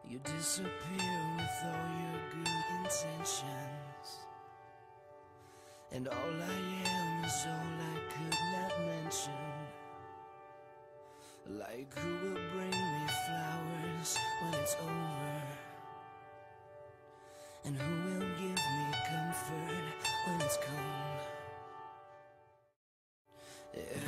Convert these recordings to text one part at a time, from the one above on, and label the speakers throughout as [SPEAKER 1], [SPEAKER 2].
[SPEAKER 1] You disappear with all your good intentions, and all I am is all I could not mention. Like who will bring me flowers when it's over, and who will give me comfort when it's gone. Yeah.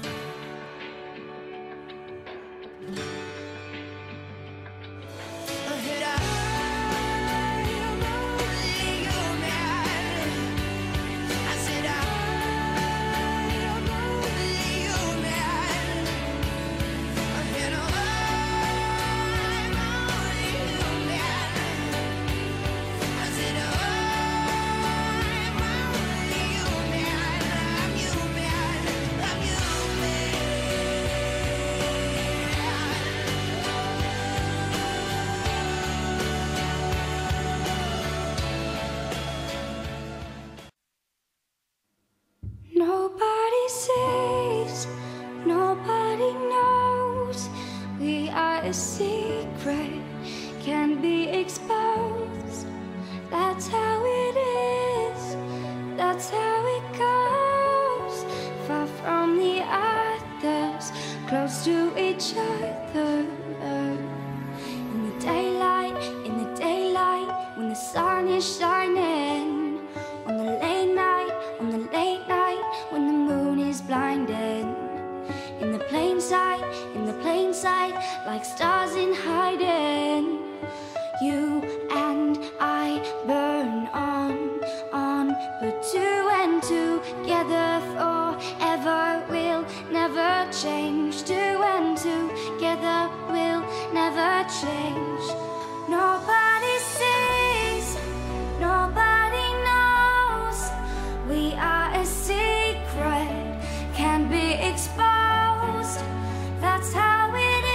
[SPEAKER 2] Nobody sees, nobody knows. We are a secret, can't be exposed. That's how it is, that's how it goes. Far from the others, close to each other. In the daylight, when the sun is shining. On the late night, when the moon is blinding. In the plain sight, like stars in hiding. You and I burn on, but two and together forever will never change. Two and together will never change. Nobody sees, nobody knows. We are a secret, can't be exposed. That's how it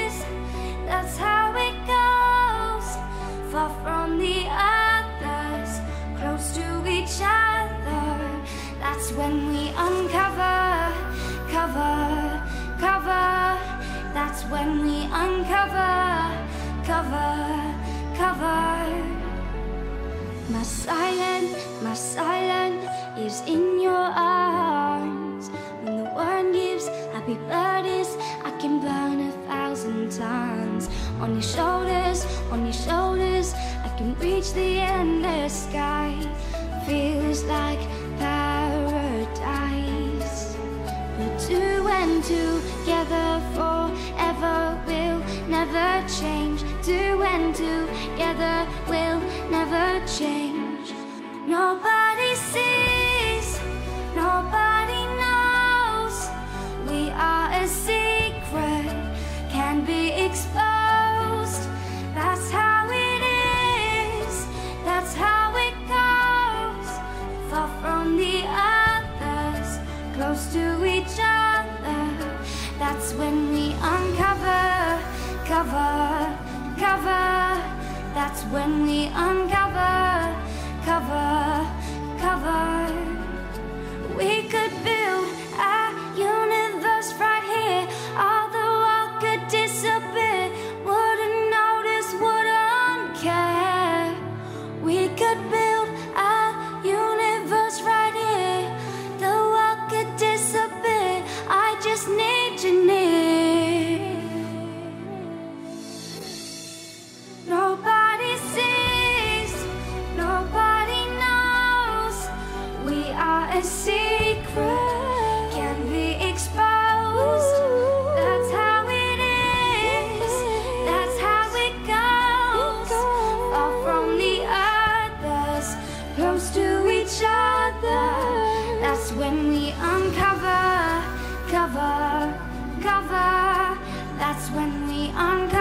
[SPEAKER 2] is, that's how it goes. Far from the others, close to each other. That's when we uncover, cover. That's when we uncover, cover. My silence is in your arms. When the world gives happy birthdays, I can burn 1,000 times. On your shoulders, I can reach the endless sky. Feels like paradise. But two and together forever will never change. Two and together will never change. Nobody sees, nobody knows. We are a secret, can't be exposed. That's how it is, that's how it goes. Far from the others, close to each other. That's when we uncover, cover. That's when we uncover, cover. We could build a universe right here. All the world could disappear. Wouldn't notice, wouldn't care. We could build a universe right here. The world could disappear. I just need you near. Nobody sees, nobody knows. We are a secret, can't be exposed. That's how it is, that's how it goes. Far from the others, close to each other. That's when we uncover, cover. That's when we uncover.